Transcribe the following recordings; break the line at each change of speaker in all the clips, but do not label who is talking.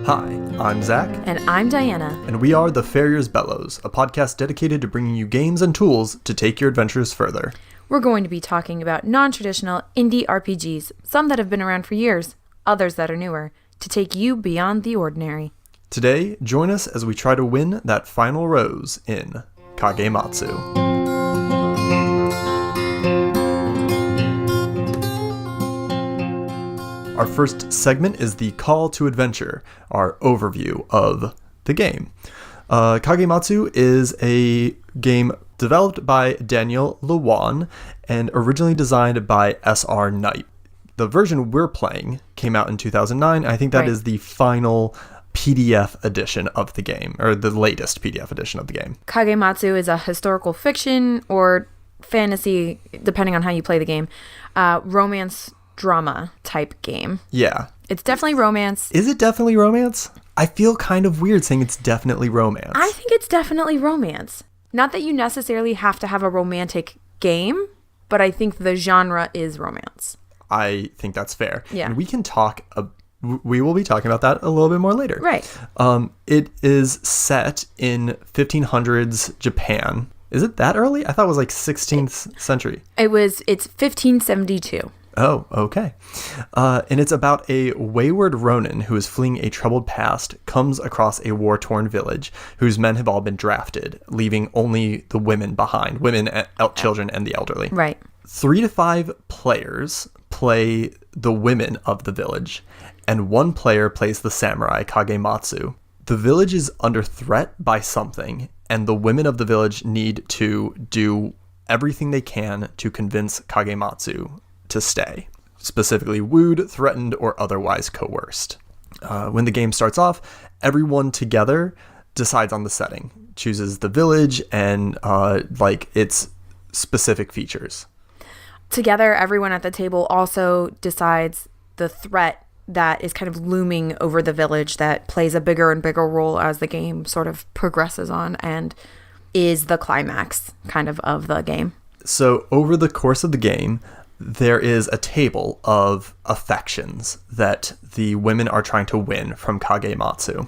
Hi, I'm Zach.
And I'm Diana.
And we are The Farrier's Bellows, a podcast dedicated to bringing you games and tools to take your adventures further.
We're going to be talking about non-traditional indie RPGs, some that have been around for years, others that are newer, to take you beyond the ordinary.
Today, join us as we try to win that final rose in Kagematsu. Our first segment is the Call to Adventure, our overview of the game. Kagematsu is a game developed by Daniel Lewan and originally designed by S.R. Knight. The version we're playing came out in 2009. I think that is the final PDF edition of the game, or the latest PDF edition of the game.
Kagematsu is a historical fiction or fantasy, depending on how you play the game, romance drama type game.
Yeah.
It's definitely romance.
Is it definitely romance? I feel kind of weird saying it's definitely romance.
I think it's definitely romance. Not that you necessarily have to have a romantic game, but I think the genre is romance.
I think that's fair.
Yeah.
And we can talk, we will be talking about that a little bit more later.
Right.
It is set in 1500s Japan. Is it that early? I thought it was like 16th century.
It's 1572.
Oh, okay. And it's about a wayward Ronin who is fleeing a troubled past, comes across a war-torn village whose men have all been drafted, leaving only the women behind, children, and the elderly.
Right.
3 to 5 players play the women of the village, and 1 player plays the samurai, Kagematsu. The village is under threat by something, and the women of the village need to do everything they can to convince Kagematsu to stay, specifically wooed, threatened, or otherwise coerced. When the game starts off, everyone together decides on the setting, chooses the village and its specific features.
Together, everyone at the table also decides the threat that is kind of looming over the village that plays a bigger and bigger role as the game sort of progresses on and is the climax kind of the game. So
over the course of the game, there is a table of affections that the women are trying to win from Kagematsu.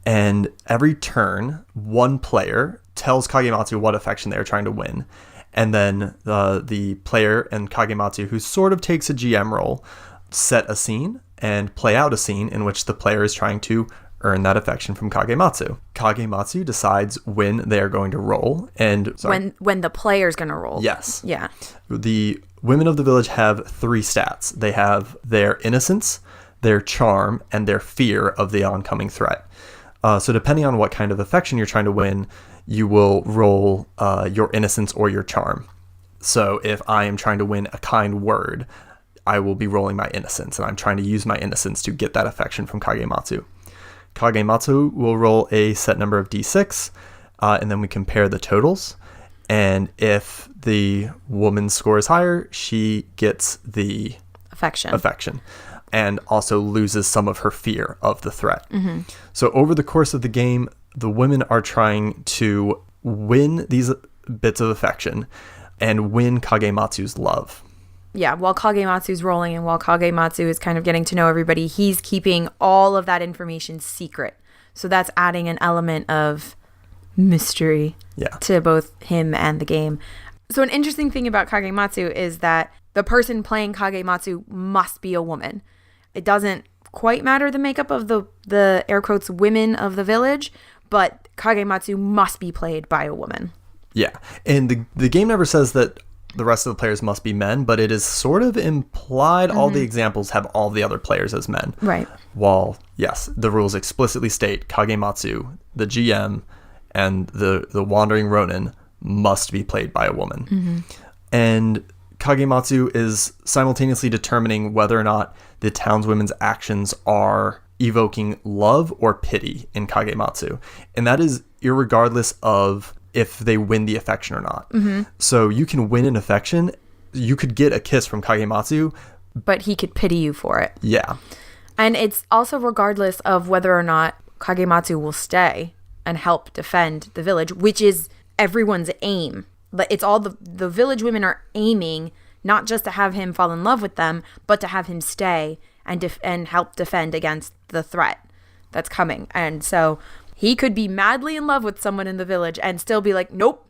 And every turn, 1 player tells Kagematsu what affection they're trying to win. And then the player and Kagematsu, who sort of takes a GM role, set a scene and play out a scene in which the player is trying to earn that affection from Kagematsu. Kagematsu decides when they are going to roll. And
when the player's going to roll.
Yes.
Yeah.
The women of the village have 3 stats. They have their innocence, their charm, and their fear of the oncoming threat. So depending on what kind of affection you're trying to win, you will roll your innocence or your charm. So if I am trying to win a kind word, I will be rolling my innocence, and I'm trying to use my innocence to get that affection from Kagematsu. Kagematsu will roll a set number of d6, and then we compare the totals. And if the woman's score is higher, she gets the affection and also loses some of her fear of the threat. Mm-hmm. So over the course of the game, the women are trying to win these bits of affection and win Kagematsu's love.
Yeah, while Kagematsu's rolling and while Kagematsu is kind of getting to know everybody, he's keeping all of that information secret. So that's adding an element of mystery to both him and the game. So an interesting thing about Kagematsu is that the person playing Kagematsu must be a woman. It doesn't quite matter the makeup of the air quotes women of the village, but Kagematsu must be played by a woman.
Yeah, and the game never says that the rest of the players must be men, but it is sort of implied. All the examples have all the other players as men.
Right.
While, yes, the rules explicitly state Kagematsu, the GM, and the wandering Ronin must be played by a woman. Mm-hmm. And Kagematsu is simultaneously determining whether or not the townswomen's actions are evoking love or pity in Kagematsu. And that is irregardless of if they win the affection or not. Mm-hmm. So you can win an affection. You could get a kiss from Kagematsu,
but he could pity you for it.
Yeah.
And it's also regardless of whether or not Kagematsu will stay and help defend the village, which is everyone's aim. But it's all the village women are aiming not just to have him fall in love with them, but to have him stay and help defend against the threat. that's coming. And so he could be madly in love with someone in the village and still be like, nope,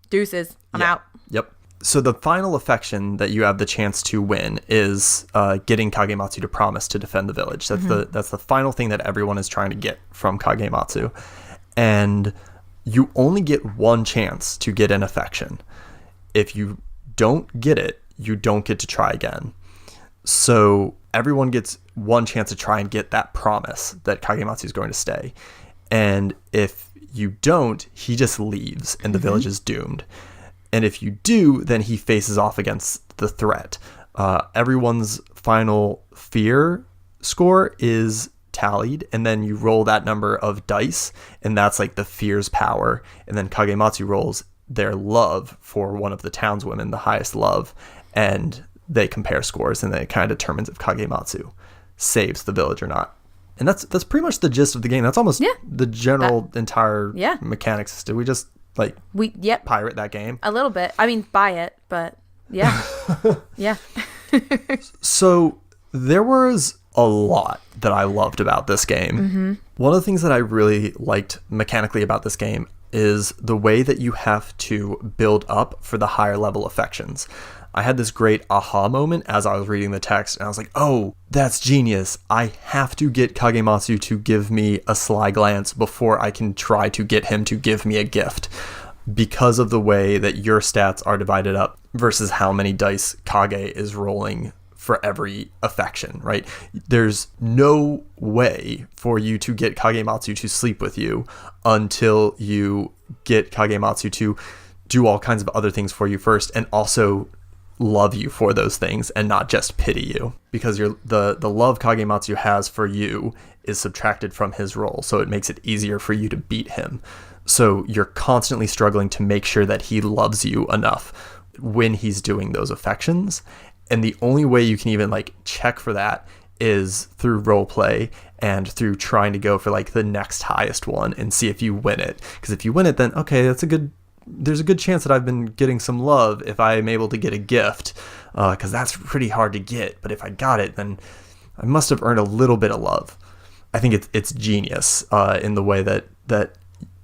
deuces, I'm out.
Yep. So the final affection that you have the chance to win is getting Kagematsu to promise to defend the village. That's the final thing that everyone is trying to get from Kagematsu. And you only get one chance to get an affection. If you don't get it, you don't get to try again. So everyone gets one chance to try and get that promise that Kagematsu is going to stay. And if you don't, he just leaves and the village is doomed. And if you do, then he faces off against the threat. Everyone's final fear score is tallied, and then you roll that number of dice, and that's like the fear's power. And then Kagematsu rolls their love for one of the townswomen, the highest love, and they compare scores, and then it kind of determines if Kagematsu saves the village or not. And that's pretty much the gist of the game. That's almost the general entire mechanic system. We just pirate that game
a little bit. I mean, buy it, but yeah.
So there was a lot that I loved about this game. One of the things that I really liked mechanically about this game is the way that you have to build up for the higher level affections. I had this great aha moment as I was reading the text, and I was like, oh, that's genius. I have to get Kagematsu to give me a sly glance before I can try to get him to give me a gift, because of the way that your stats are divided up versus how many dice Kage is rolling for every affection, right? There's no way for you to get Kagematsu to sleep with you until you get Kagematsu to do all kinds of other things for you first, and also love you for those things and not just pity you, because the love Kagematsu has for you is subtracted from his roll, so it makes it easier for you to beat him. So you're constantly struggling to make sure that he loves you enough when he's doing those affections, and the only way you can even like check for that is through role play and through trying to go for like the next highest one and see if you win it. Because if you win it, then okay, there's a good chance that I've been getting some love if I'm able to get a gift, because that's pretty hard to get. But if I got it, then I must have earned a little bit of love. I think it's genius in the way that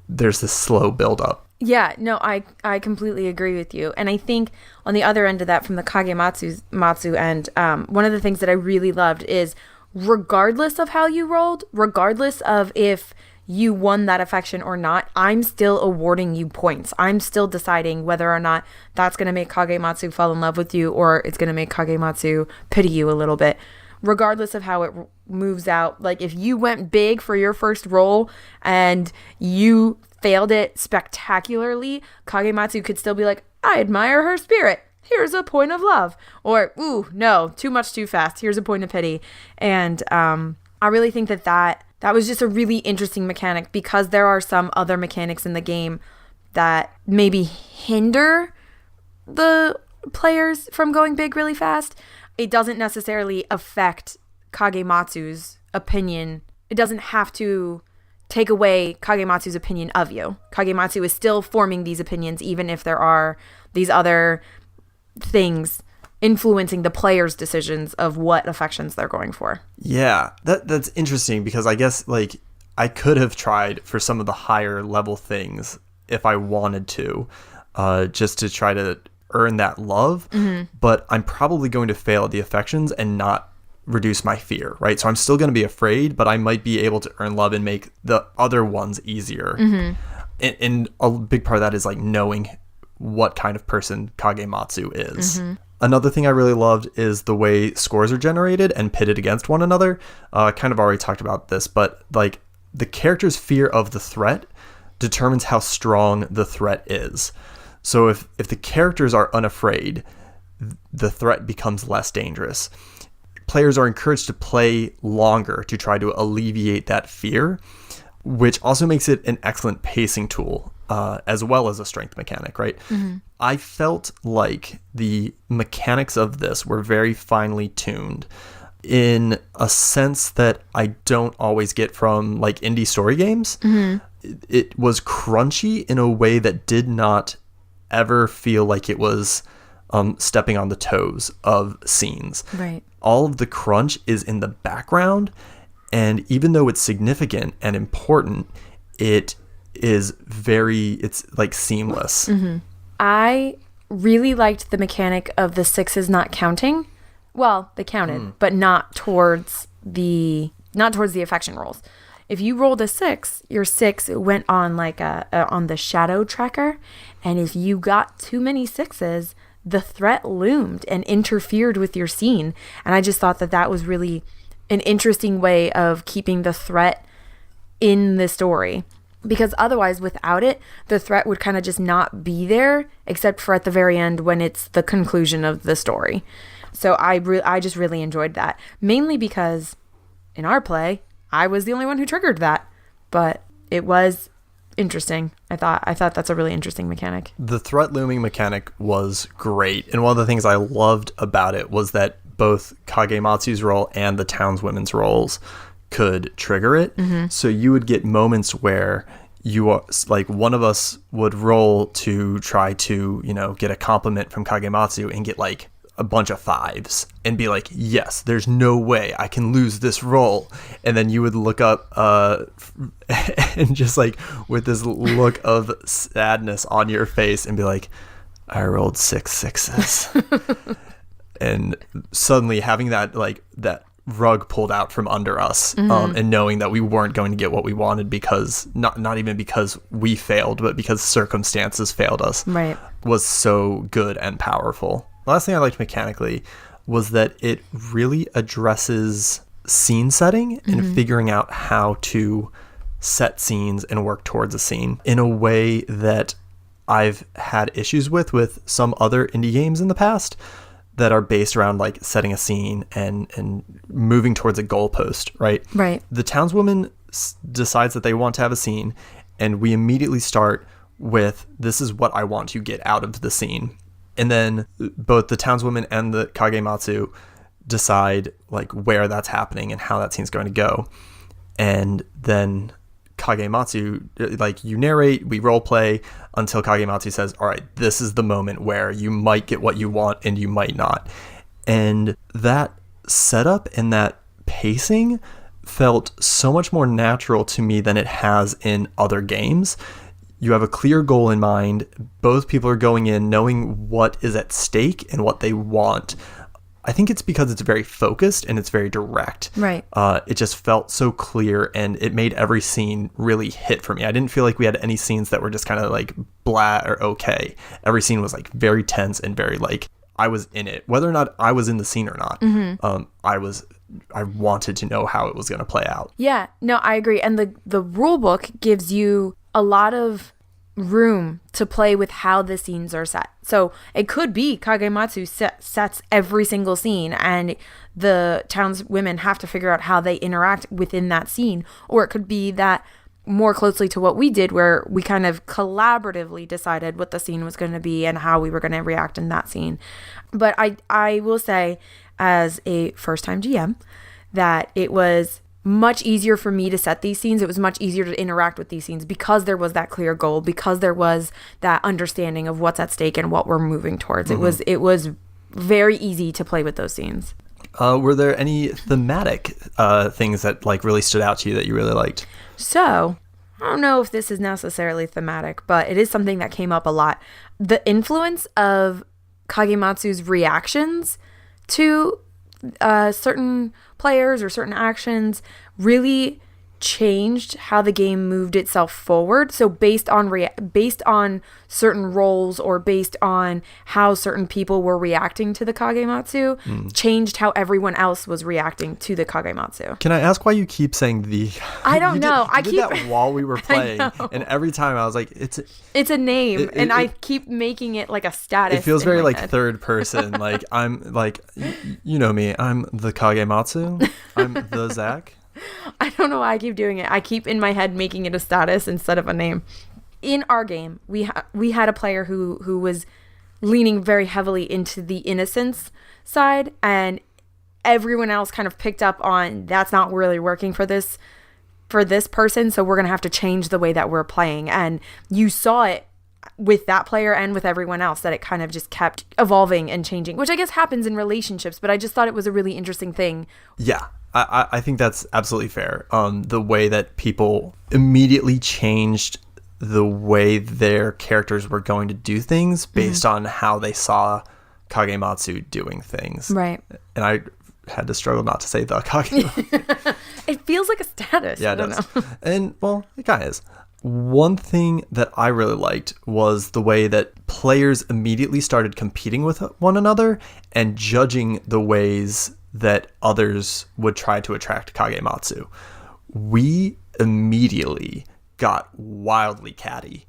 there's this slow build up.
Yeah, no, I completely agree with you. And I think on the other end of that, from the Kagematsu end, one of the things that I really loved is, regardless of how you rolled, regardless of if you won that affection or not, I'm still awarding you points. I'm still deciding whether or not that's going to make Kagematsu fall in love with you, or it's going to make Kagematsu pity you a little bit. Regardless of how it moves out, like if you went big for your first roll and you failed it spectacularly, Kagematsu could still be like, I admire her spirit. Here's a point of love. Or, ooh, no, too much too fast. Here's a point of pity. And I really think that was just a really interesting mechanic, because there are some other mechanics in the game that maybe hinder the players from going big really fast. It doesn't necessarily affect Kagematsu's opinion. It doesn't have to take away Kagematsu's opinion of you. Kagematsu is still forming these opinions, even if there are these other things influencing the player's decisions of what affections they're going for.
Yeah, that's interesting, because I guess like I could have tried for some of the higher level things if I wanted to, just to try to earn that love, but I'm probably going to fail at the affections and not reduce my fear, right? So I'm still going to be afraid, but I might be able to earn love and make the other ones easier. And a big part of that is like knowing what kind of person Kagematsu is. Another thing I really loved is the way scores are generated and pitted against one another. Kind of already talked about this, but like the character's fear of the threat determines how strong the threat is. So if the characters are unafraid, the threat becomes less dangerous. Players are encouraged to play longer to try to alleviate that fear, which also makes it an excellent pacing tool, as well as a strength mechanic, right? I felt like the mechanics of this were very finely tuned in a sense that I don't always get from like indie story games. It was crunchy in a way that did not ever feel like it was stepping on the toes of scenes.
Right.
All of the crunch is in the background, And even though it's significant and important, it's like seamless.
I really liked the mechanic of the sixes not counting. Well, they counted, but not towards the affection rolls. If you rolled a 6, your 6 went on like on the shadow tracker, and if you got too many 6s, the threat loomed and interfered with your scene. And I just thought that was really an interesting way of keeping the threat in the story, because otherwise without it, the threat would kind of just not be there, except for at the very end when it's the conclusion of the story. So I just really enjoyed that, mainly because in our play, I was the only one who triggered that, but it was interesting. I thought that's a really interesting mechanic.
The threat looming mechanic was great, and one of the things I loved about it was that both Kagematsu's role and the townswomen's roles could trigger it. So you would get moments where you are like, one of us would roll to try to, get a compliment from Kagematsu and get like a bunch of 5s and be like, yes, there's no way I can lose this roll. And then you would look up and just like with this look of sadness on your face and be like, I rolled 6 6s. And suddenly having that rug pulled out from under us, and knowing that we weren't going to get what we wanted, because not even because we failed, but because circumstances failed us,
right, was
so good and powerful. The last thing I liked mechanically was that it really addresses scene setting and figuring out how to set scenes and work towards a scene in a way that I've had issues with some other indie games in the past that are based around like setting a scene and moving towards a goalpost, right?
Right.
The townswoman decides that they want to have a scene, and we immediately start with, this is what I want to get out of the scene. And then both the townswoman and the Kagematsu decide like where that's happening and how that scene's going to go. And then Kagematsu, like, you narrate, we role play until Kagematsu says, all right, this is the moment where you might get what you want and you might not. And that setup and that pacing felt so much more natural to me than it has in other games. You have a clear goal in mind. Both people are going in knowing what is at stake and what they want. I think it's because it's very focused and it's very direct.
Right.
It just felt so clear, and it made every scene really hit for me. I didn't feel like we had any scenes that were just kind of like blah or okay. Every scene was like very tense and very like, I was in it. Whether or not I was in the scene or not, I wanted to know how it was going to play out. Yeah,
no, I agree. And the rule book gives you a lot of room to play with how the scenes are set. So it could be Kagematsu sets every single scene, and the townswomen have to figure out how they interact within that scene. Or it could be that more closely to what we did, where we kind of collaboratively decided what the scene was going to be and how we were going to react in that scene. But I will say, as a first-time GM, that it was much easier for me to set these scenes. It was much easier to interact with these scenes because there was that clear goal, because there was that understanding of what's at stake and what we're moving towards. Mm-hmm. It was very easy to play with those scenes.
Were there any thematic things that like really stood out to you that you really liked?
So, I don't know if this is necessarily thematic, but it is something that came up a lot. The influence of Kagematsu's reactions to certain players or certain actions really changed how the game moved itself forward. So based on certain roles, or based on how certain people were reacting to the Kagematsu, changed how everyone else was reacting to the Kagematsu.
Can I ask why you keep saying the?
I don't know.
I did that while we were playing, and every time I was like, it's
a name, and I keep making it like a status.
It feels very like third person. Like I'm like, you know me. I'm the Kagematsu. I'm the Zach.
I don't know why I keep doing it. I keep in my head making it a status instead of a name. In our game, we had a player who was leaning very heavily into the innocence side, and everyone else kind of picked up on that's not really working for this person, so we're going to have to change the way that we're playing. And you saw it with that player and with everyone else, that it kind of just kept evolving and changing, which I guess happens in relationships, but I just thought it was a really interesting thing.
Yeah. I think that's absolutely fair. The way that people immediately changed the way their characters were going to do things based on how they saw Kagematsu doing things.
Right.
And I had to struggle not to say the Kagematsu.
It feels like a status.
Yeah, it does. And, well, it kind of is. One thing that I really liked was the way that players immediately started competing with one another and judging the ways that others would try to attract Kagematsu. We immediately got wildly catty.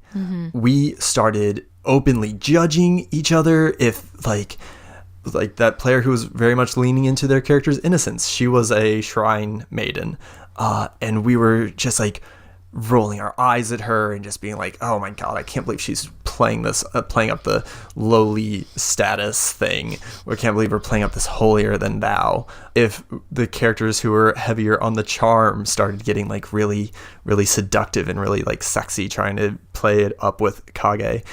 We started openly judging each other. If like that player who was very much leaning into their character's innocence, she was a shrine maiden, and we were just like rolling our eyes at her and just being like, oh my god, I can't believe she's playing this, playing up the lowly status thing. I can't believe we're playing up this holier than thou. If the characters who were heavier on the charm started getting like really, really seductive and really like sexy, trying to play it up with Kage,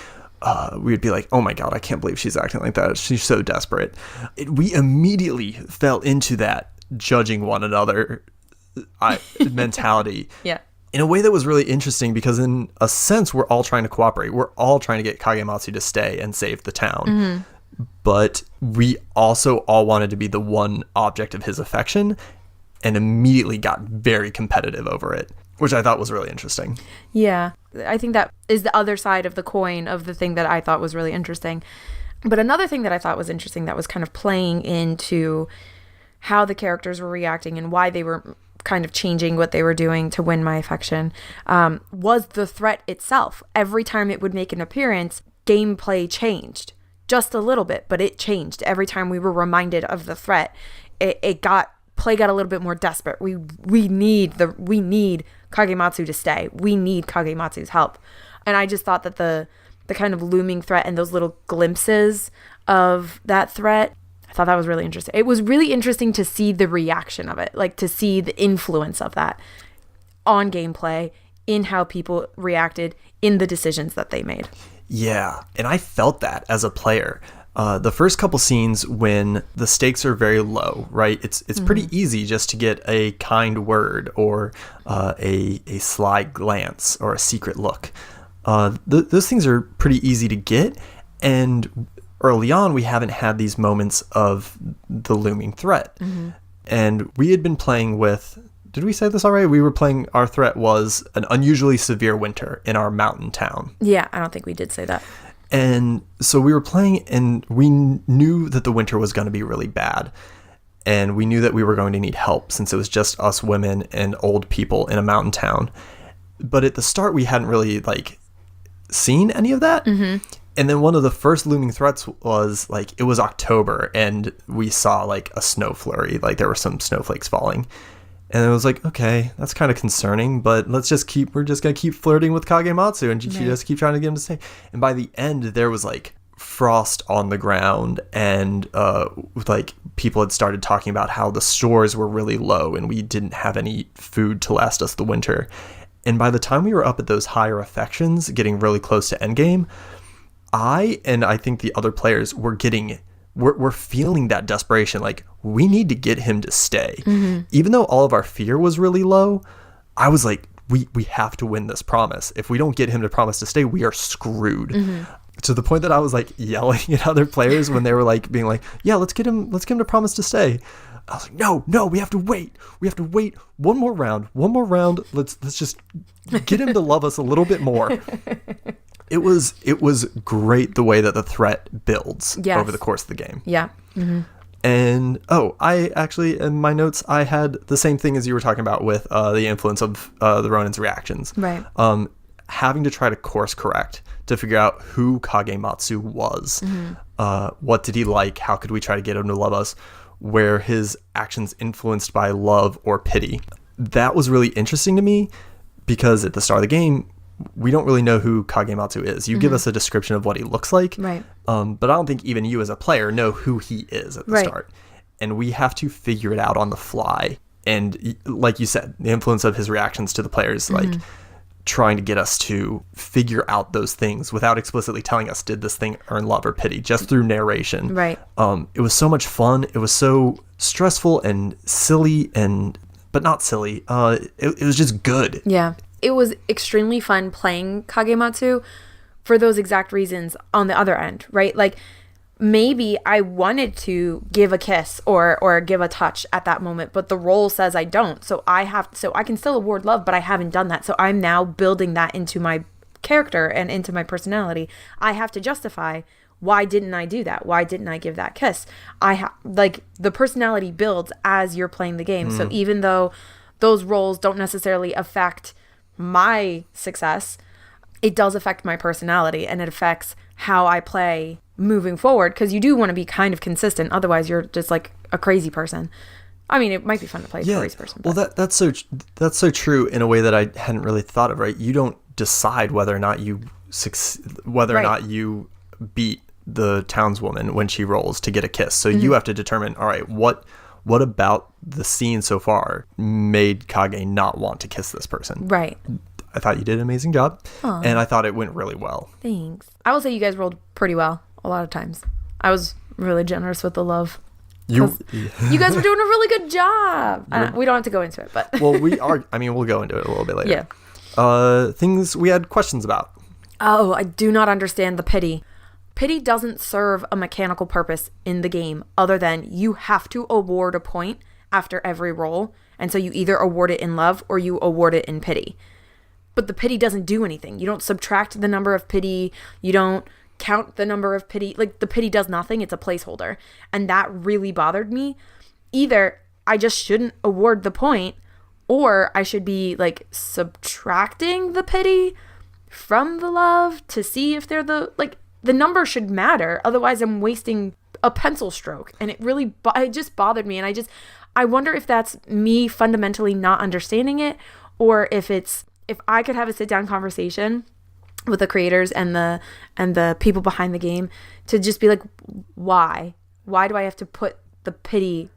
we would be like, oh my god, I can't believe she's acting like that. She's so desperate. We immediately fell into that judging one another mentality.
Yeah.
In a way that was really interesting, because in a sense, we're all trying to cooperate. We're all trying to get Kagematsu to stay and save the town. But we also all wanted to be the one object of his affection, and immediately got very competitive over it, which I thought was really interesting.
Yeah, I think that is the other side of the coin of the thing that I thought was really interesting. But another thing that I thought was interesting that was kind of playing into how the characters were reacting and why they were kind of changing what they were doing to win my affection, was the threat itself. Every time it would make an appearance, gameplay changed just a little bit, but it changed. Every time we were reminded of the threat, play got a little bit more desperate. We need Kagematsu to stay. We need Kagematsu's help. And I just thought that the kind of looming threat and those little glimpses of that threat, I thought that was really interesting. It was really interesting to see the reaction of it, like to see the influence of that on gameplay, in how people reacted, in the decisions that they made.
Yeah, and I felt that as a player. The first couple scenes when the stakes are very low, right? It's pretty easy just to get a kind word or a sly glance or a secret look. Those things are pretty easy to get, and early on, we haven't had these moments of the looming threat. And we had been playing with, did we say this already? Our threat was an unusually severe winter in our mountain town.
Yeah, I don't think we did say that.
And so we were playing, and we knew that the winter was going to be really bad. And we knew that we were going to need help, since it was just us women and old people in a mountain town. But at the start, we hadn't really seen any of that. And then one of the first looming threats was it was October, and we saw a snow flurry, there were some snowflakes falling. And it was okay, that's kind of concerning, but we're just going to keep flirting with Kagematsu and just keep trying to get him to stay. And by the end, there was frost on the ground, and people had started talking about how the stores were really low and we didn't have any food to last us the winter. And by the time we were up at those higher affections, getting really close to endgame, I think the other players were we're feeling that desperation. We need to get him to stay. Even though all of our fear was really low, I was we have to win this promise. If we don't get him to promise to stay, we are screwed. To the point that I was yelling at other players when they were being yeah, let's get him to promise to stay. I was no, we have to wait. We have to wait one more round. Let's just get him to love us a little bit more. It was great the way that the threat builds over the course of the game.
Yeah.
And I actually, in my notes, I had the same thing as you were talking about with the influence of the Ronin's reactions.
Right.
Having to try to course correct to figure out who Kagematsu was. What did he like? How could we try to get him to love us? Were his actions influenced by love or pity? That was really interesting to me, because at the start of the game, we don't really know who Kagematsu is. You give us a description of what he looks like,
right?
But I don't think even you as a player know who he is at the start. And we have to figure it out on the fly. And like you said, the influence of his reactions to the players, trying to get us to figure out those things without explicitly telling us, did this thing earn love or pity, just through narration.
Right.
It was so much fun. It was so stressful and silly, but not silly. It was just good.
Yeah. It was extremely fun playing Kagematsu for those exact reasons on the other end, right? Like, maybe I wanted to give a kiss or give a touch at that moment, but the role says I don't. So I can still award love, but I haven't done that. So I'm now building that into my character and into my personality. I have to justify, why didn't I do that? Why didn't I give that kiss? Like, the personality builds as you're playing the game. So even though those roles don't necessarily affect my success, it does affect my personality, and it affects how I play moving forward, because you do want to be kind of consistent. Otherwise, you're just like a crazy person. I mean, it might be fun to play a crazy person.
But. Well, that's so true in a way that I hadn't really thought of. Right, you don't decide whether or not you or not you beat the townswoman when she rolls to get a kiss. So you have to determine, all right, what about the scene so far made Kage not want to kiss this person?
Right.
I thought you did an amazing job. Aww. And I thought it went really well.
Thanks. I will say you guys rolled pretty well a lot of times. I was really generous with the love. You guys were doing a really good job. We don't have to go into it, but
well, we are. I mean, we'll go into it a little bit later. Yeah. Things we had questions about.
Oh, I do not understand the pity. Pity doesn't serve a mechanical purpose in the game other than you have to award a point after every roll, and so you either award it in love or you award it in pity. But the pity doesn't do anything. You don't subtract the number of pity. You don't count the number of pity. Like, the pity does nothing. It's a placeholder. And that really bothered me. Either I just shouldn't award the point, or I should be, like, subtracting the pity from the love to see if they're the number should matter. Otherwise, I'm wasting a pencil stroke. And it just bothered me. And I wonder if that's me fundamentally not understanding it, or if I could have a sit-down conversation with the creators and the people behind the game to just be like, why do I have to put the pity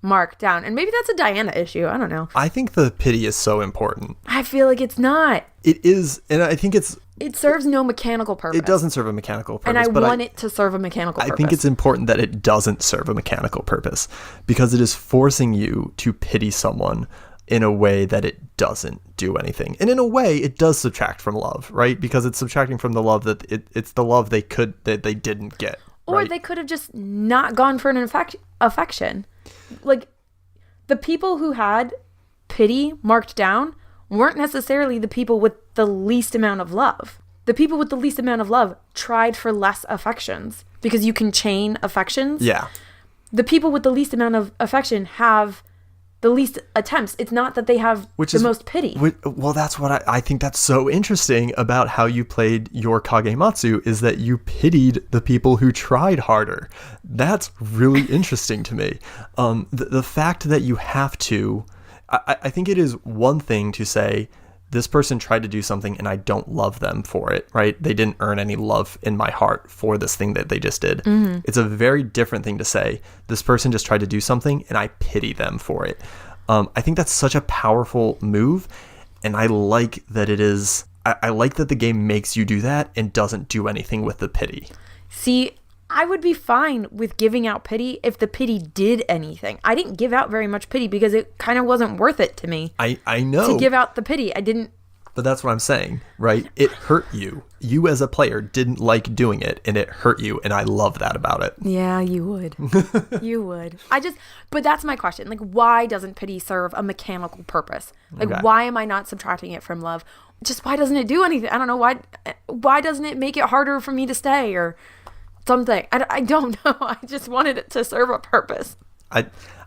mark down? And maybe that's a Diana issue. I don't know.
I think the pity is so important.
I feel like it's not.
It is, and I think
it serves no mechanical purpose.
It doesn't serve a mechanical purpose.
And I want it to serve a mechanical purpose.
I think it's important that it doesn't serve a mechanical purpose, because it is forcing you to pity someone in a way that it doesn't do anything. And in a way, it does subtract from love, right? Because it's subtracting from the love that it's the love they didn't get.
Or
right?
They could have just not gone for an affection. Like, the people who had pity marked down weren't necessarily the people with the least amount of love. The people with the least amount of love tried for less affections, because you can chain affections.
Yeah.
The people with the least amount of affection have the least attempts. It's not that they have most pity.
Well, that's what I think that's so interesting about how you played your Kagematsu, is that you pitied the people who tried harder. That's really interesting to me. The fact that you have to, I think it is one thing to say, this person tried to do something and I don't love them for it, right? They didn't earn any love in my heart for this thing that they just did. Mm-hmm. It's a very different thing to say, this person just tried to do something and I pity them for it. I think that's such a powerful move. And I like that I like that the game makes you do that and doesn't do anything with the pity.
See, I would be fine with giving out pity if the pity did anything. I didn't give out very much pity because it kind of wasn't worth it to me.
I know.
To give out the pity. I didn't.
But that's what I'm saying, right? It hurt you. You as a player didn't like doing it, and it hurt you, and I love that about it.
Yeah, you would. You would. But that's my question. Like, why doesn't pity serve a mechanical purpose? Like, okay. Why am I not subtracting it from love? Just why doesn't it do anything? I don't know. Why doesn't it make it harder for me to stay or something? I don't know. I just wanted it to serve a purpose.
I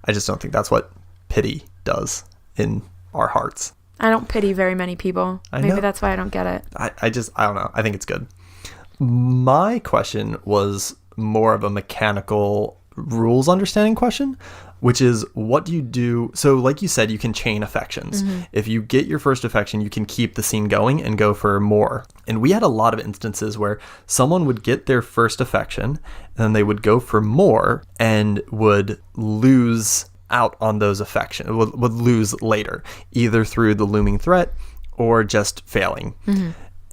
just don't think that's what pity does in our hearts.
I don't pity very many people. Maybe that's why I don't get it.
I don't know. I think it's good. My question was more of a mechanical rules understanding question, which is, what do you do? So like you said, you can chain affections. Mm-hmm. If you get your first affection, you can keep the scene going and go for more. And we had a lot of instances where someone would get their first affection and then they would go for more and would lose out on those affections, would lose later, either through the looming threat or just failing.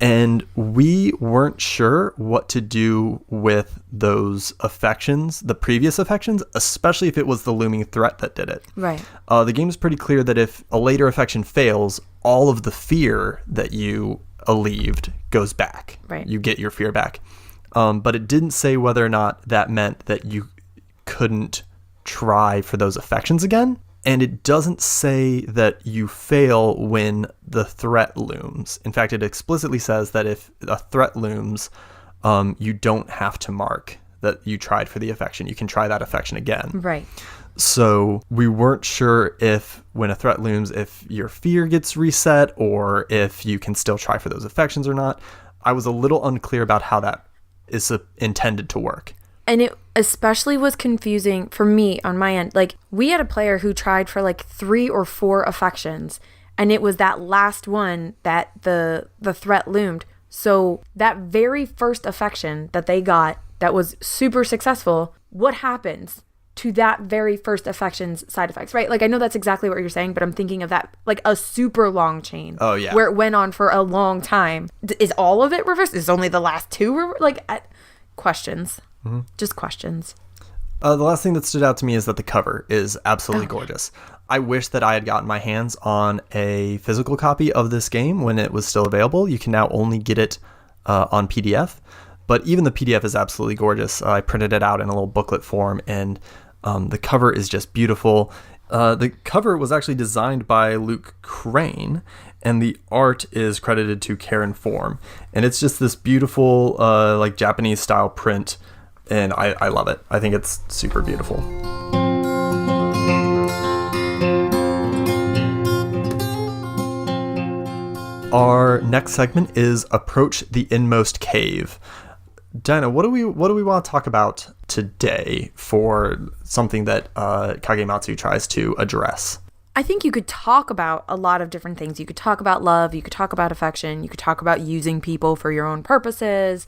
And we weren't sure what to do with those affections, the previous affections, especially if it was the looming threat that did it.
Right.
The game is pretty clear that if a later affection fails, all of the fear that you alleviated goes back.
Right.
You get your fear back. But it didn't say whether or not that meant that you couldn't try for those affections again. And it doesn't say that you fail when the threat looms. In fact, it explicitly says that if a threat looms, you don't have to mark that you tried for the affection. You can try that affection again.
Right.
So we weren't sure if when a threat looms, if your fear gets reset or if you can still try for those affections or not. I was a little unclear about how that is intended to work.
And it especially was confusing for me on my end. Like, we had a player who tried for like 3 or 4 affections, and it was that last one that the threat loomed. So that very first affection that they got that was super successful, what happens to that very first affection's side effects, right? Like, I know that's exactly what you're saying, but I'm thinking of that, like a super long chain.
Oh, yeah.
Where it went on for a long time. Is all of it reversed? Is only the last 2 questions. Just questions.
The last thing that stood out to me is that the cover is absolutely gorgeous. I wish that I had gotten my hands on a physical copy of this game when it was still available. You can now only get it on PDF, but even the PDF is absolutely gorgeous. I printed it out in a little booklet form, and the cover is just beautiful. The cover was actually designed by Luke Crane, and the art is credited to Karen Form. And it's just this beautiful, like Japanese style print. And I love it. I think it's super beautiful. Our next segment is Approach the Inmost Cave. Dinah, what do we want to talk about today for something that Kagematsu tries to address?
I think you could talk about a lot of different things. You could talk about love. You could talk about affection. You could talk about using people for your own purposes.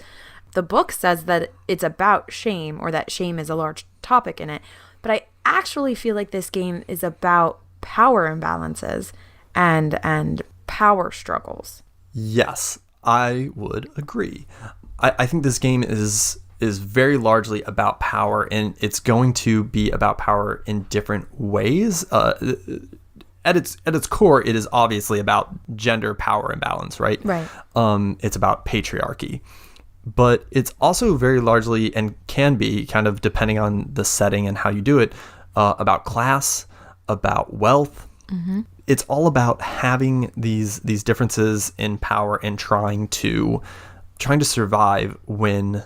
The book says that it's about shame, or that shame is a large topic in it. But I actually feel like this game is about power imbalances and power struggles.
Yes, I would agree. I think this game is very largely about power, and it's going to be about power in different ways. At its core, it is obviously about gender power imbalance, right?
Right.
It's about patriarchy. But it's also very largely, and can be kind of depending on the setting and how you do it, about class, about wealth. Mm-hmm. It's all about having these differences in power and trying to survive when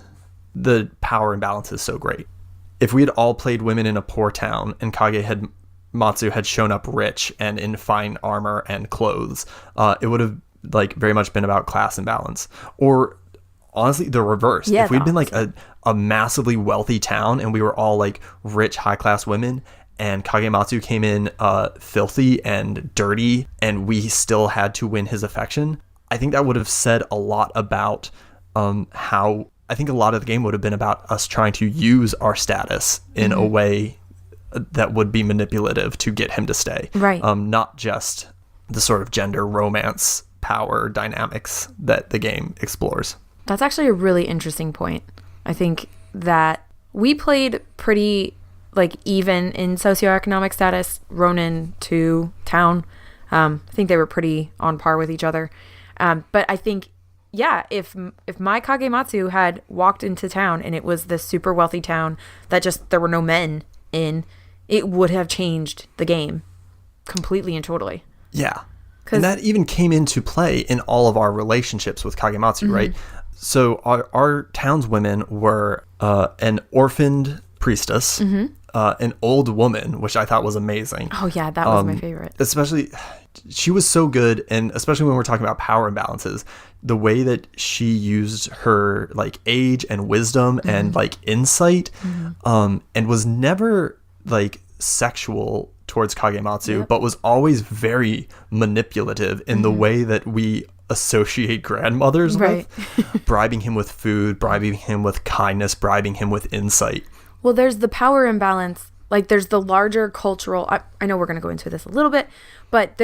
the power imbalance is so great. If we had all played women in a poor town and Kagematsu had shown up rich and in fine armor and clothes, it would have very much been about class imbalance. Or honestly, the reverse.
Yeah,
if we'd been a massively wealthy town and we were all rich, high-class women, and Kagematsu came in filthy and dirty, and we still had to win his affection, I think that would have said a lot about how I think a lot of the game would have been about us trying to use our status in a way that would be manipulative to get him to stay.
Right.
Not just the sort of gender romance power dynamics that the game explores.
That's actually a really interesting point. I think that we played pretty even in socioeconomic status, Ronin to town. I think they were pretty on par with each other. But I think, yeah, if my Kagematsu had walked into town and it was this super wealthy town that just there were no men in, it would have changed the game completely and totally.
Yeah. And that even came into play in all of our relationships with Kagematsu, right? So our townswomen were an orphaned priestess, an old woman, which I thought was amazing.
Oh, yeah, that was my favorite.
Especially, she was so good, and especially when we're talking about power imbalances, the way that she used her age and wisdom and insight, and was never sexual towards Kagematsu, but was always very manipulative in the way that we associate grandmothers with, bribing him with food, bribing him with kindness, bribing him with insight.
Well, there's the power imbalance. There's the larger cultural, I know we're going to go into this a little bit, but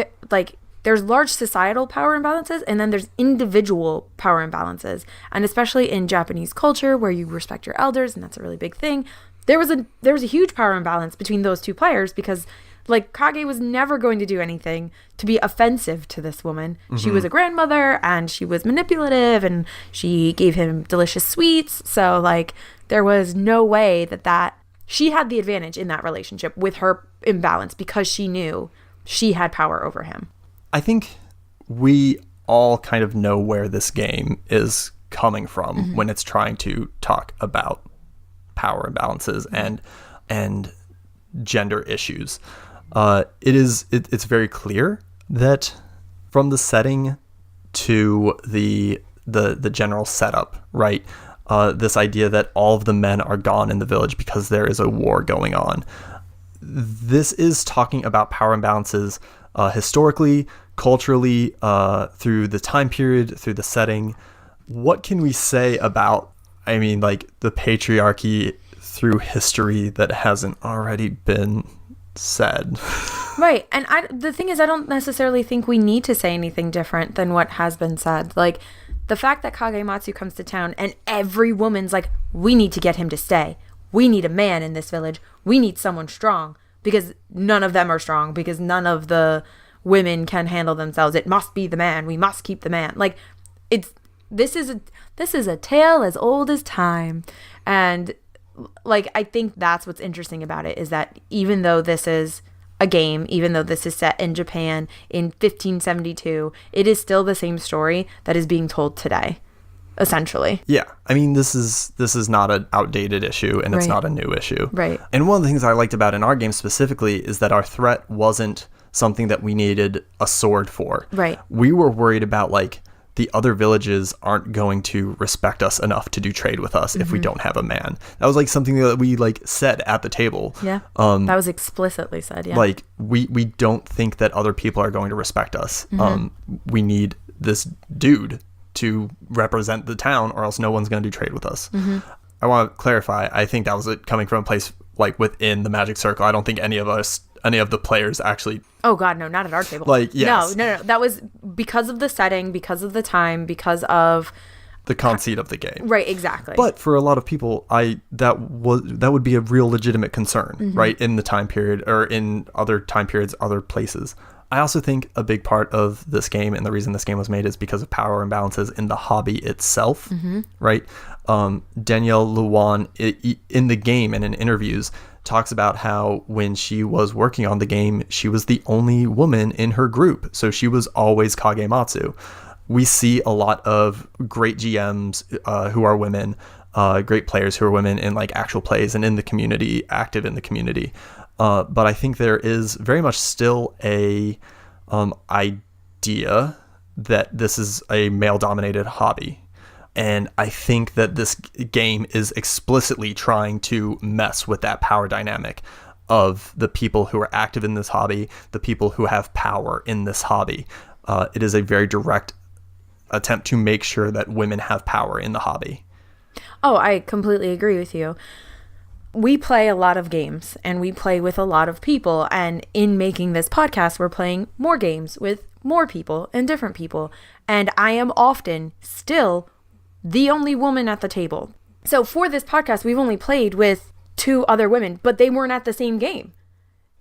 there's large societal power imbalances, and then there's individual power imbalances. And especially in Japanese culture, where you respect your elders, and that's a really big thing, there was a huge power imbalance between those two players, because like Kage was never going to do anything to be offensive to this woman. She was a grandmother, and she was manipulative, and she gave him delicious sweets. So like there was no way that she had the advantage in that relationship with her imbalance, because she knew she had power over him.
I think we all kind of know where this game is coming from when it's trying to talk about power imbalances and gender issues. It's very clear that from the setting to the general setup, right? This idea that all of the men are gone in the village because there is a war going on. This is talking about power imbalances historically, culturally, through the time period, through the setting. What can we say about, like the patriarchy through history that hasn't already been said?
Right. And the thing is, I don't necessarily think we need to say anything different than what has been said. Like, the fact that Kagematsu comes to town and every woman's like, we need to get him to stay. We need a man in this village. We need someone strong, because none of them are strong, because none of the women can handle themselves. It must be the man. We must keep the man. Like, this is a tale as old as time. And like, I think that's what's interesting about it, is that even though this is a game, even though this is set in Japan in 1572, it is still the same story that is being told today, essentially.
Yeah. This is not an outdated issue, and it's not a new issue.
Right.
And one of the things I liked about in our game specifically is that our threat wasn't something that we needed a sword for.
Right.
We were worried about like, the other villages aren't going to respect us enough to do trade with us if we don't have a man. That was like something that we like said at the table.
Yeah. That was explicitly said. Yeah.
Like we don't think that other people are going to respect us. We need this dude to represent the town, or else no one's going to do trade with us. I want to clarify. I think that was it coming from a place like within the Magic Circle. I don't think any of the players actually.
Oh God, no, not at our table.
Like, yes.
No. That was because of the setting, because of the time, because of
the conceit of the game.
Right, exactly.
But for a lot of people, that would be a real legitimate concern, right? In the time period, or in other time periods, other places. I also think a big part of this game, and the reason this game was made, is because of power imbalances in the hobby itself, right? Danielle Luan, in the game and in interviews, talks about how when she was working on the game, she was the only woman in her group. So she was always Kagematsu. We see a lot of great GMs who are women, great players who are women in like actual plays and in the community, active in the community. But I think there is very much still a idea that this is a male-dominated hobby. And I think that this game is explicitly trying to mess with that power dynamic of the people who are active in this hobby, the people who have power in this hobby. It is a very direct attempt to make sure that women have power in the hobby.
Oh, I completely agree with you. We play a lot of games, and we play with a lot of people. And in making this podcast, we're playing more games with more people and different people. And I am often still the only woman at the table. So for this podcast, we've only played with 2 other women, but they weren't at the same game.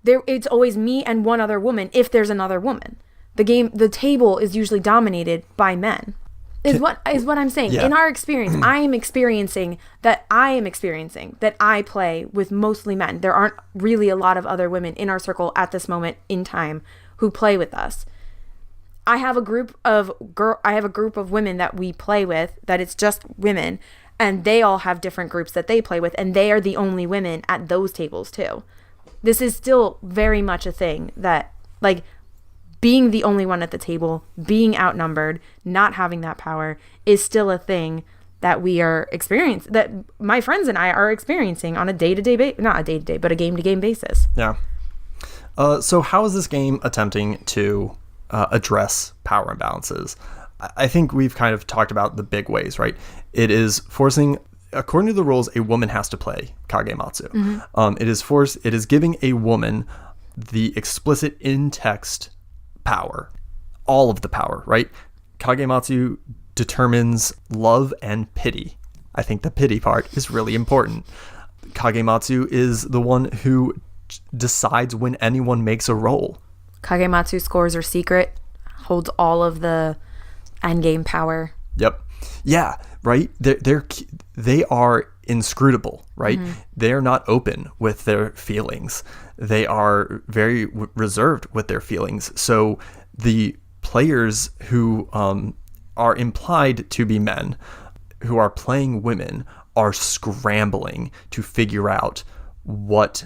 It's always me and one other woman if there's another woman. The table is usually dominated by men. Is what I'm saying. Yeah. In our experience, I am experiencing that I play with mostly men. There aren't really a lot of other women in our circle at this moment in time who play with us. I have a group of women that we play with, that it's just women, and they all have different groups that they play with, and they are the only women at those tables too. This is still very much a thing that, like, being the only one at the table, being outnumbered, not having that power is still a thing that we are experiencing, that my friends and I are experiencing on a day-to-day, not a day-to-day, but a game-to-game basis.
Yeah. So how is this game attempting to address power imbalances? I think we've kind of talked about the big ways, right? It is forcing, according to the rules, a woman has to play Kagematsu. It is giving a woman the explicit in-text power. all of the power, right? Kagematsu determines love and pity. I think the pity part is really important. Kagematsu is the one who decides when anyone makes a roll.
Kagematsu scores are secret, holds all of the endgame power.
Yep. Yeah, right? They are inscrutable, right? Mm-hmm. They're not open with their feelings. They are very reserved with their feelings. So the players who are implied to be men, who are playing women, are scrambling to figure out what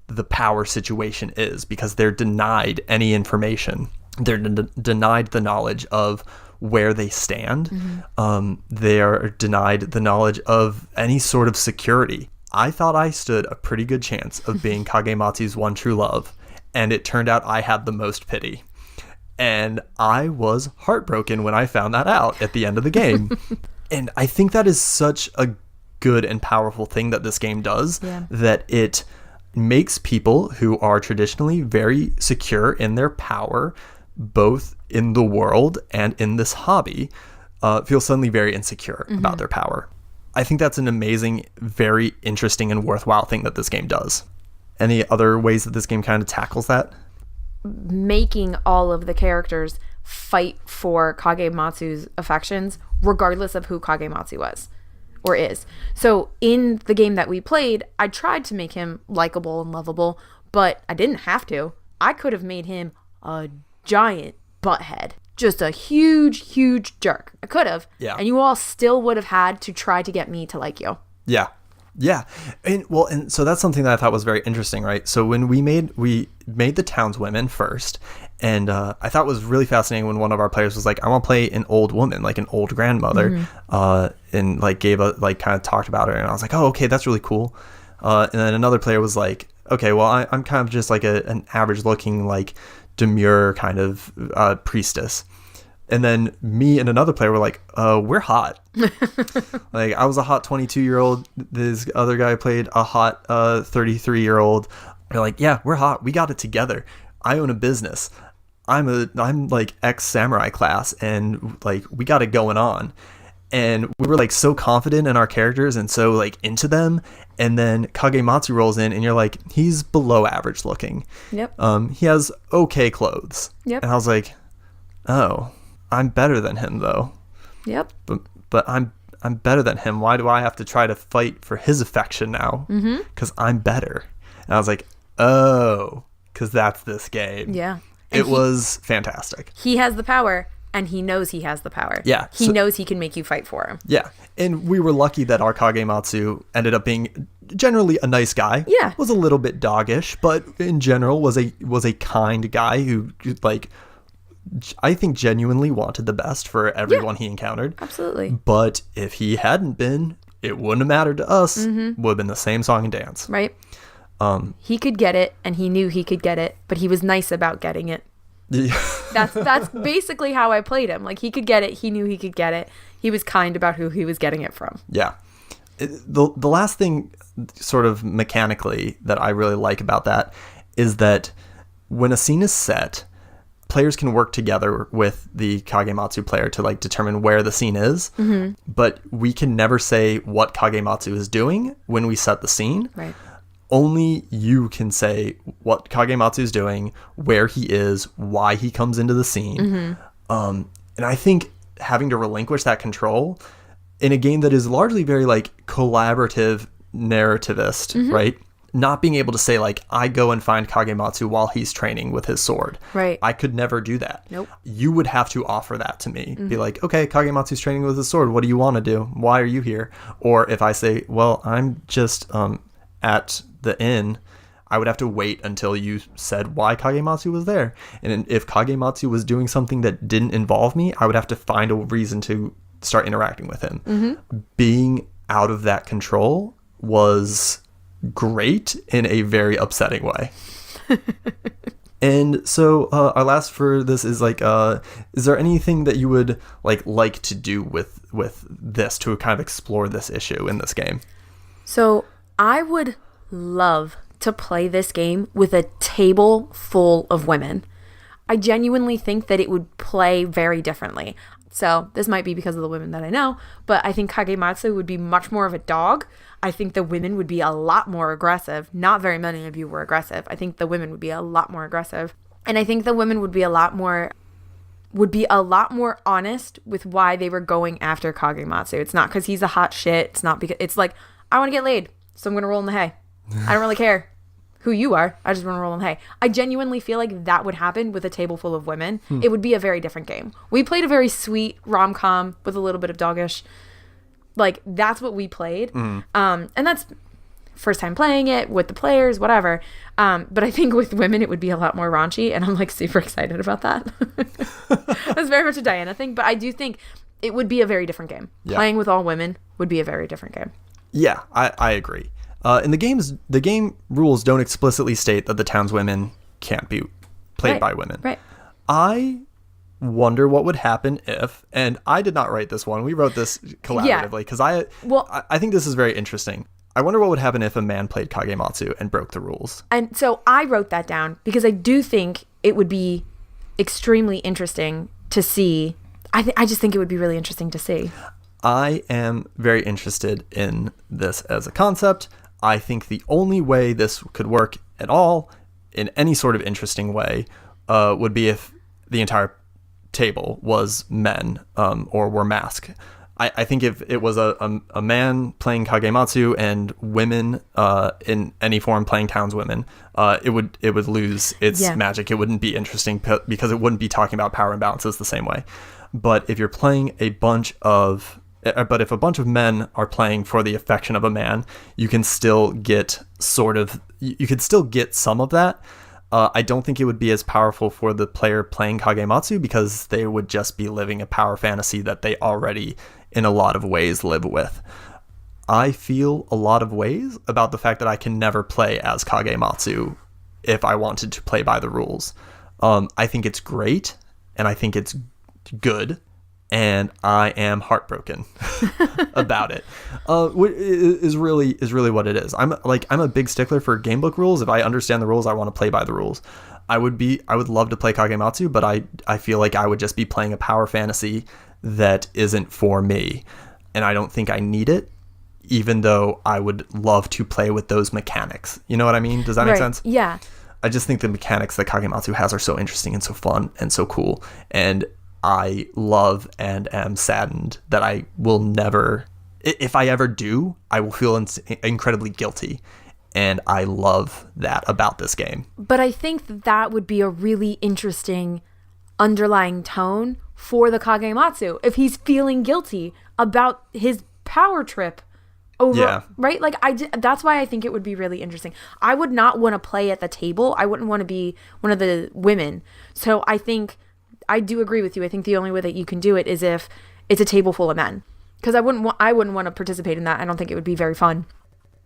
the power situation is because they're denied any information. They're denied the knowledge of where they stand. Mm-hmm. They are denied the knowledge of any sort of security. I thought I stood a pretty good chance of being Kagematsu's one true love, and it turned out I had the most pity. And I was heartbroken when I found that out at the end of the game. And I think that is such a good and powerful thing that this game does, that it makes people who are traditionally very secure in their power, both in the world and in this hobby, feel suddenly very insecure about their power. I think that's an amazing, very interesting and worthwhile thing that this game does. Any other ways that this game kind of tackles that?
Making all of the characters fight for Kagematsu's affections, regardless of who Kagematsu was or is. So in the game that we played, I tried to make him likable and lovable, but I didn't have to. I could have made him a giant butthead. Just a huge, huge jerk. I could have.
Yeah.
And you all still would have had to try to get me to like you.
Yeah. Yeah. And so that's something that I thought was very interesting, right? So when we made the townswomen first, and I thought it was really fascinating when one of our players was like, I want to play an old woman, like an old grandmother, and like kind of talked about her, and I was like, oh, okay, that's really cool. And then another player was like, okay, well, I'm kind of just like an average looking, like demure kind of priestess. And then me and another player were like, we're hot. Like, I was a hot 22-year-old. This other guy played a hot 33-year-old. They're like, yeah, we're hot. We got it together. I own a business. I'm like ex-samurai class, and like we got it going on. And we were like so confident in our characters and so like into them. And then Kagematsu rolls in and you're like, he's below average looking.
Yep.
He has okay clothes.
Yep.
And I was like, oh, I'm better than him though.
Yep.
But I'm better than him. Why do I have to try to fight for his affection now? Because I'm better. And I was like, oh, because that's this game.
Yeah.
It was fantastic.
He has the power. And he knows he has the power.
Yeah.
He knows he can make you fight for him.
Yeah. And we were lucky that our Kagematsu ended up being generally a nice guy.
Yeah.
Was a little bit doggish, but in general was a kind guy who, like, I think genuinely wanted the best for everyone he encountered.
Absolutely.
But if he hadn't been, it wouldn't have mattered to us. Would have been the same song and dance.
Right. He could get it, and he knew he could get it, but he was nice about getting it.
Yeah.
That's basically how I played him. Like, he could get it. He knew he could get it. He was kind about who he was getting it from.
Yeah. The last thing sort of mechanically that I really like about that is that when a scene is set, players can work together with the Kagematsu player to like determine where the scene is, but we can never say what Kagematsu is doing when we set the scene.
Right.
Only you can say what Kagematsu is doing, where he is, why he comes into the scene. And I think having to relinquish that control in a game that is largely very like collaborative narrativist, right? Not being able to say like, I go and find Kagematsu while he's training with his sword.
Right.
I could never do that.
Nope.
You would have to offer that to me. Be like, okay, Kagematsu's training with his sword. What do you want to do? Why are you here? Or if I say, well, I'm just at the inn, I would have to wait until you said why Kagematsu was there. And if Kagematsu was doing something that didn't involve me, I would have to find a reason to start interacting with him. Being out of that control was great in a very upsetting way. And so our last for this is like, is there anything that you would like to do with this to kind of explore this issue in this game?
So I would love to play this game with a table full of women. I genuinely think that it would play very differently. So this might be because of the women that I know, but I think Kagematsu would be much more of a dog. I think the women would be a lot more aggressive. Not very many of you were aggressive. I think the women would be a lot more aggressive. And I think the women would be a lot more honest with why they were going after Kagematsu. It's not because he's a hot shit. It's not because it's like, I want to get laid, so I'm going to roll in the hay. I don't really care who you are. I just want to roll in the hay. I genuinely feel like that would happen with a table full of women. It would be a very different game. We played a very sweet rom-com with a little bit of doggish. Like, that's what we played. And that's first time playing it with the players, whatever. But I think with women, it would be a lot more raunchy. And I'm like super excited about that. That's very much a Diana thing. But I do think it would be a very different game. Yeah. Playing with all women would be a very different game.
Yeah, I agree. In the game rules don't explicitly state that the townswomen can't be played by women.
Right.
I wonder what would happen if, and I did not write this one. We wrote this collaboratively because I think this is very interesting. I wonder what would happen if a man played Kagematsu and broke the rules.
And so I wrote that down because I do think it would be extremely interesting to see. I just think it would be really interesting to see.
I am very interested in this as a concept. I think the only way this could work at all in any sort of interesting way would be if the entire table was men or were masked. I think if it was a man playing Kagematsu and women in any form playing townswomen, it would lose its magic. It wouldn't be interesting because it wouldn't be talking about power imbalances the same way. But if you're playing if a bunch of men are playing for the affection of a man, you can still get you could still get some of that. I don't think it would be as powerful for the player playing Kagematsu because they would just be living a power fantasy that they already, in a lot of ways, live with. I feel a lot of ways about the fact that I can never play as Kagematsu if I wanted to play by the rules. I think it's great, and I think it's good, and I am heartbroken about it. Is really what it is. I'm a big stickler for game book rules. If I understand the rules, I want to play by the rules. I would love to play Kagematsu, but I feel like I would just be playing a power fantasy that isn't for me, and I don't think I need it, even though I would love to play with those mechanics. You know what I mean? Does that make sense?
Yeah.
I just think the mechanics that Kagematsu has are so interesting and so fun and so cool, and I love and am saddened that I will never, if I ever do, I will feel incredibly guilty. And I love that about this game.
But I think that would be a really interesting underlying tone for the Kagematsu if he's feeling guilty about his power trip over, right? Like that's why I think it would be really interesting. I would not want to play at the table. I wouldn't want to be one of the women. So I think I do agree with you. I think the only way that you can do it is if it's a table full of men, because I wouldn't want to participate in that. I don't think it would be very fun.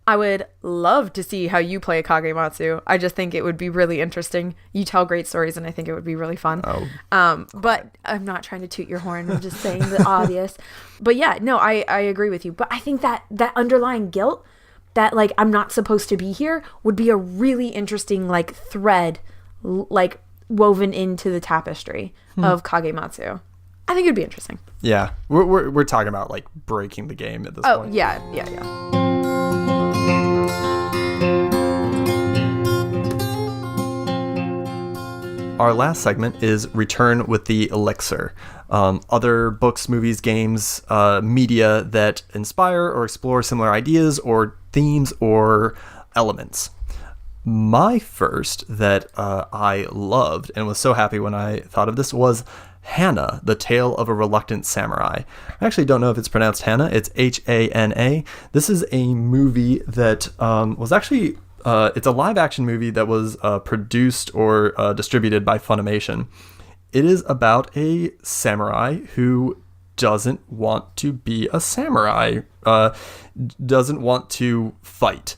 I would love to see how you play a Kagematsu. I just think it would be really interesting. You tell great stories, and I think it would be really fun. But I'm not trying to toot your horn. I'm just saying the obvious. But yeah, no, I agree with you. But I think that underlying guilt, that like I'm not supposed to be here, would be a really interesting like thread, like woven into the tapestry of Kagematsu. I think it'd be interesting.
Yeah, we're talking about like breaking the game at this point.
Oh yeah.
Our last segment is Return with the Elixir. Other books, movies, games, media that inspire or explore similar ideas or themes or elements. My first that I loved and was so happy when I thought of this was Hana, The Tale of a Reluctant Samurai. I actually don't know if it's pronounced Hana. It's Hana. This is a movie that was actually... it's a live-action movie that was produced or distributed by Funimation. It is about a samurai who doesn't want to be a samurai, doesn't want to fight,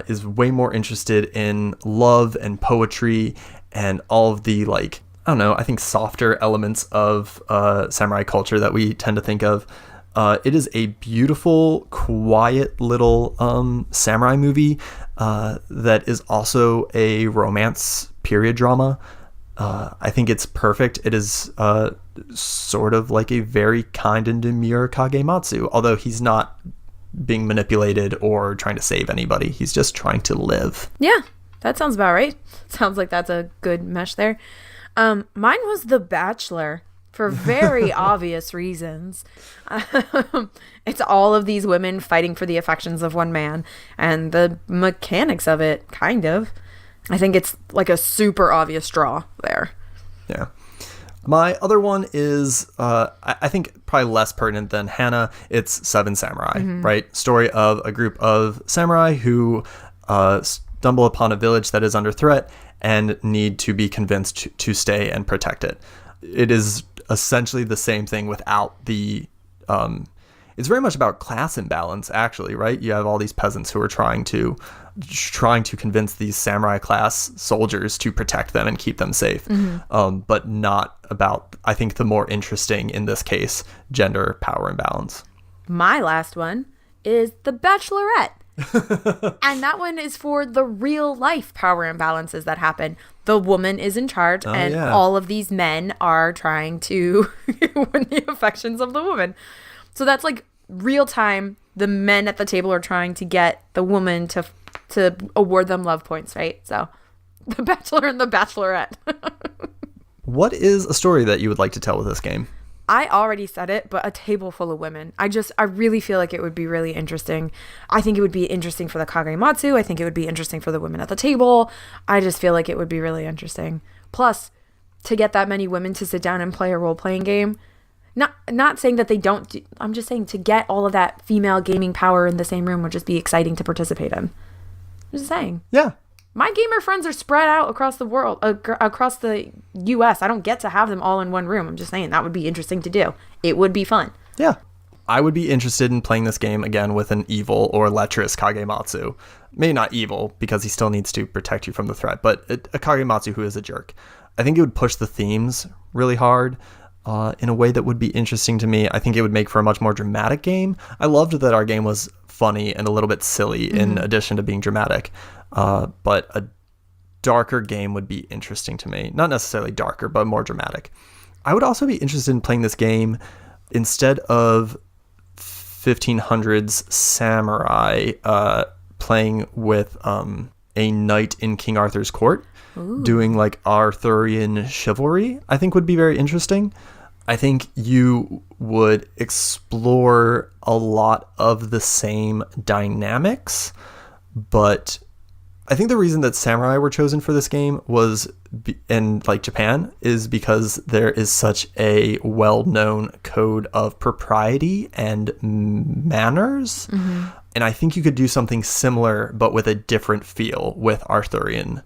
is way more interested in love and poetry and all of the, like, I don't know, I think softer elements of samurai culture that we tend to think of. It is a beautiful, quiet little samurai movie that is also a romance period drama. I think it's perfect. It is sort of like a very kind and demure Kagematsu, although he's not being manipulated or trying to save anybody. He's just trying to live.
Yeah, that sounds about right. Sounds like that's a good mesh there. Mine was The Bachelor for very obvious reasons. It's all of these women fighting for the affections of one man, and the mechanics of it, kind of. I think it's like a super obvious draw there.
Yeah. My other one is, I think, probably less pertinent than Hannah. It's Seven Samurai, right? Story of a group of samurai who stumble upon a village that is under threat and need to be convinced to stay and protect it. It is essentially the same thing without the... it's very much about class imbalance, actually, right? You have all these peasants who are trying to convince these samurai class soldiers to protect them and keep them safe, but not about, I think, the more interesting, in this case, gender power imbalance.
My last one is The Bachelorette. And that one is for the real life power imbalances that happen. The woman is in charge, and all of these men are trying to win the affections of the woman. So that's like real time. The men at the table are trying to get the woman to award them love points, right? So The Bachelor and The Bachelorette.
What is a story that you would like to tell with this game?
I already said it, but a table full of women. I really feel like it would be really interesting. I think it would be interesting for the Kagematsu. I think it would be interesting for the women at the table. I just feel like it would be really interesting. Plus, to get that many women to sit down and play a role-playing game, not saying that they don't, I'm just saying to get all of that female gaming power in the same room would just be exciting to participate in. I'm just saying.
Yeah.
My gamer friends are spread out across the world, across the U.S. I don't get to have them all in one room. I'm just saying that would be interesting to do. It would be fun.
Yeah. I would be interested in playing this game again with an evil or lecherous Kagematsu. Maybe not evil, because he still needs to protect you from the threat, but a Kagematsu who is a jerk. I think it would push the themes really hard in a way that would be interesting to me. I think it would make for a much more dramatic game. I loved that our game was funny and a little bit silly in addition to being dramatic. But a darker game would be interesting to me. Not necessarily darker, but more dramatic. I would also be interested in playing this game instead of 1500s samurai, playing with a knight in King Arthur's court. Ooh. Doing like Arthurian chivalry, I think would be very interesting. I think you would explore a lot of the same dynamics, but I think the reason that samurai were chosen for this game was, and like Japan, is because there is such a well-known code of propriety and manners. And I think you could do something similar, but with a different feel with Arthurian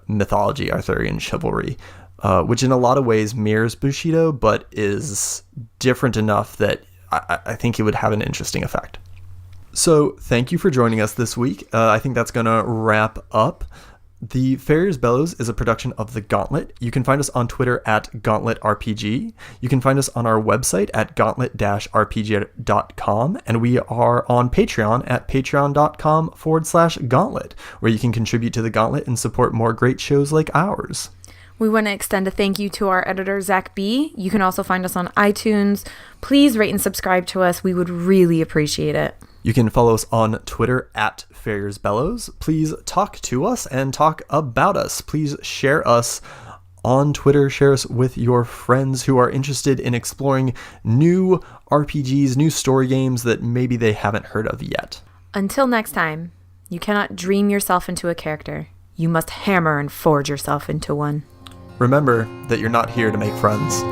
mythology, Arthurian chivalry, which in a lot of ways mirrors Bushido, but is different enough that I think it would have an interesting effect. So thank you for joining us this week. I think that's going to wrap up. The Farrier's Bellows is a production of The Gauntlet. You can find us on Twitter at GauntletRPG. You can find us on our website at gauntlet-rpg.com. And we are on Patreon at patreon.com/gauntlet, where you can contribute to The Gauntlet and support more great shows like ours.
We want to extend a thank you to our editor, Zach B. You can also find us on iTunes. Please rate and subscribe to us. We would really appreciate it.
You can follow us on Twitter at Farrier's Bellows. Please talk to us and talk about us. Please share us on Twitter. Share us with your friends who are interested in exploring new RPGs, new story games that maybe they haven't heard of yet.
Until next time, you cannot dream yourself into a character. You must hammer and forge yourself into one.
Remember that you're not here to make friends.